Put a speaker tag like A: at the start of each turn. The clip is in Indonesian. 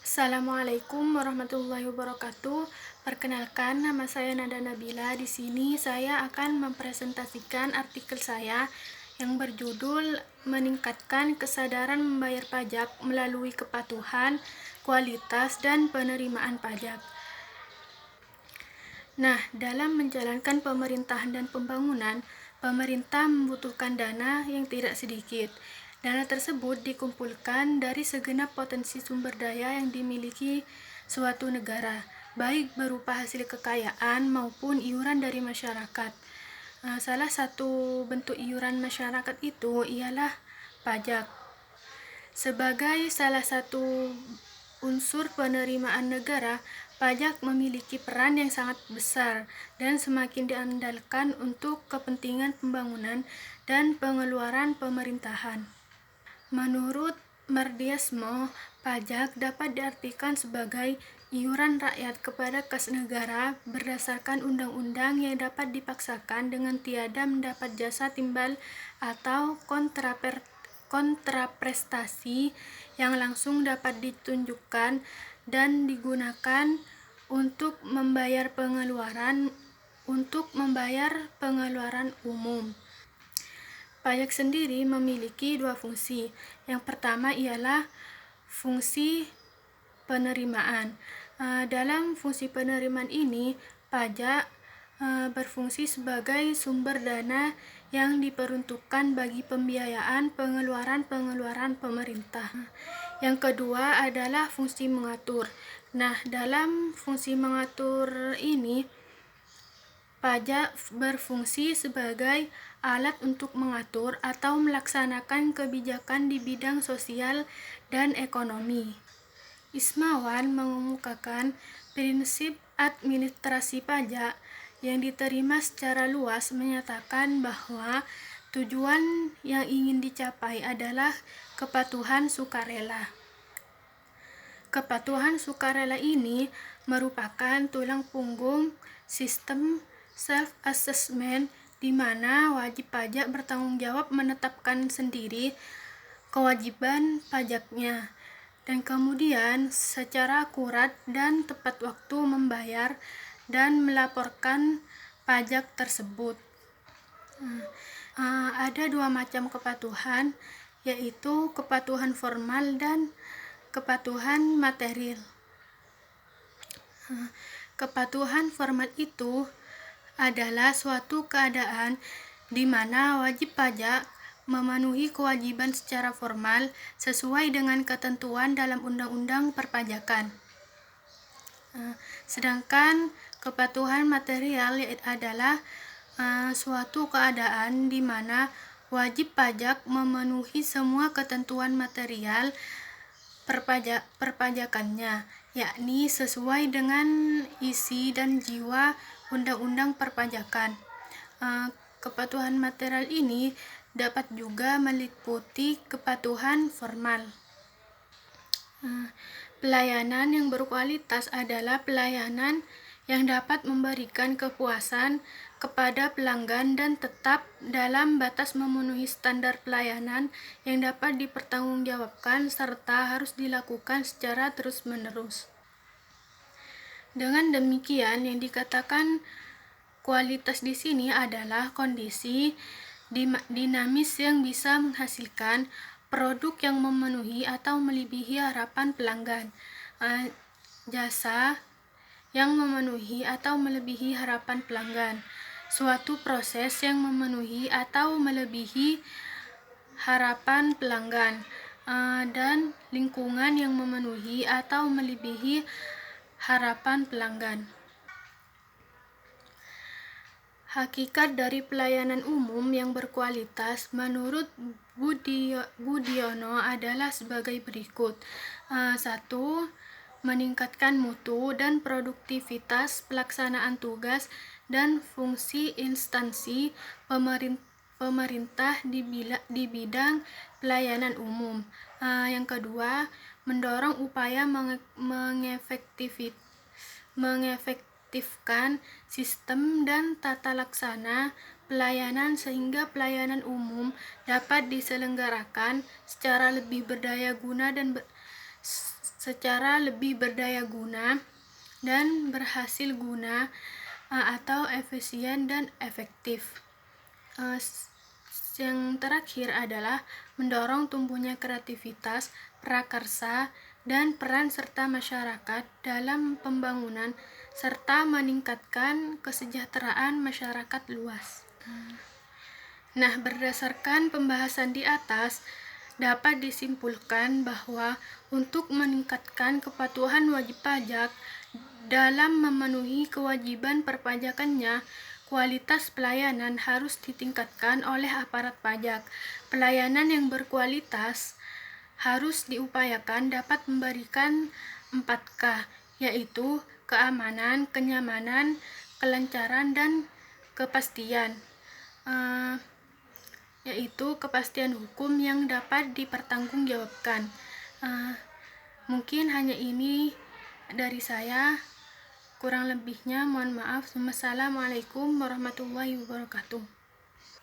A: Assalamualaikum warahmatullahi wabarakatuh. Perkenalkan, nama saya Nada Nabila. Di sini saya akan mempresentasikan artikel saya yang berjudul Meningkatkan Kesadaran Membayar Pajak Melalui Kepatuhan, Kualitas, dan Penerimaan Pajak. Nah, dalam menjalankan pemerintahan dan pembangunan, pemerintah membutuhkan dana yang tidak sedikit. Dana tersebut dikumpulkan dari segenap potensi sumber daya yang dimiliki suatu negara, baik berupa hasil kekayaan maupun iuran dari masyarakat. Salah satu bentuk iuran masyarakat itu ialah pajak. Sebagai salah satu unsur penerimaan negara, pajak memiliki peran yang sangat besar dan semakin diandalkan untuk kepentingan pembangunan dan pengeluaran pemerintahan. Menurut Mardiasmo, pajak dapat diartikan sebagai iuran rakyat kepada kas negara berdasarkan undang-undang yang dapat dipaksakan dengan tiada mendapat jasa timbal atau kontraprestasi yang langsung dapat ditunjukkan dan digunakan untuk membayar pengeluaran umum. Pajak sendiri memiliki dua fungsi. Yang pertama ialah fungsi penerimaan. Dalam fungsi penerimaan ini, pajak berfungsi sebagai sumber dana yang diperuntukkan bagi pembiayaan pengeluaran pemerintah. Yang kedua adalah fungsi mengatur. Nah, dalam fungsi mengatur ini, pajak berfungsi sebagai alat untuk mengatur atau melaksanakan kebijakan di bidang sosial dan ekonomi. Ismawan mengemukakan prinsip administrasi pajak yang diterima secara luas menyatakan bahwa tujuan yang ingin dicapai adalah kepatuhan sukarela. Kepatuhan sukarela ini merupakan tulang punggung sistem self-assessment di mana wajib pajak bertanggung jawab menetapkan sendiri kewajiban pajaknya dan kemudian secara akurat dan tepat waktu membayar dan melaporkan pajak tersebut. Ada dua macam kepatuhan, yaitu kepatuhan formal dan kepatuhan material. Kepatuhan formal itu adalah suatu keadaan di mana wajib pajak memenuhi kewajiban secara formal sesuai dengan ketentuan dalam undang-undang perpajakan. Sedangkan kepatuhan material adalah suatu keadaan di mana wajib pajak memenuhi semua ketentuan material perpajakannya, yakni sesuai dengan isi dan jiwa Undang-Undang Perpajakan. Kepatuhan material ini dapat juga meliputi kepatuhan formal. Pelayanan yang berkualitas adalah pelayanan yang dapat memberikan kepuasan kepada pelanggan dan tetap dalam batas memenuhi standar pelayanan yang dapat dipertanggungjawabkan serta harus dilakukan secara terus-menerus. Dengan demikian, yang dikatakan kualitas di sini adalah kondisi dinamis yang bisa menghasilkan produk yang memenuhi atau melebihi harapan pelanggan, jasa yang memenuhi atau melebihi harapan pelanggan, suatu proses yang memenuhi atau melebihi harapan pelanggan, dan lingkungan yang memenuhi atau melebihi harapan pelanggan. Hakikat dari pelayanan umum yang berkualitas menurut Budiono adalah sebagai berikut. 1. Meningkatkan mutu dan produktivitas pelaksanaan tugas dan fungsi instansi pemerintah di bidang pelayanan umum. Yang kedua, mendorong upaya mengefektifkan sistem dan tata laksana pelayanan sehingga pelayanan umum dapat diselenggarakan secara lebih berdaya guna dan secara lebih berdaya guna dan berhasil guna atau efisien dan efektif. Yang terakhir adalah mendorong tumbuhnya kreativitas, prakarsa, dan peran serta masyarakat dalam pembangunan serta meningkatkan kesejahteraan masyarakat luas. Nah, berdasarkan pembahasan di atas, dapat disimpulkan bahwa untuk meningkatkan kepatuhan wajib pajak dalam memenuhi kewajiban perpajakannya, kualitas pelayanan harus ditingkatkan oleh aparat pajak. Pelayanan yang berkualitas harus diupayakan dapat memberikan 4K, yaitu keamanan, kenyamanan, kelancaran, dan kepastian. Yaitu kepastian hukum yang dapat dipertanggungjawabkan. Mungkin hanya ini dari saya. Kurang lebihnya mohon maaf. Wassalamualaikum warahmatullahi wabarakatuh.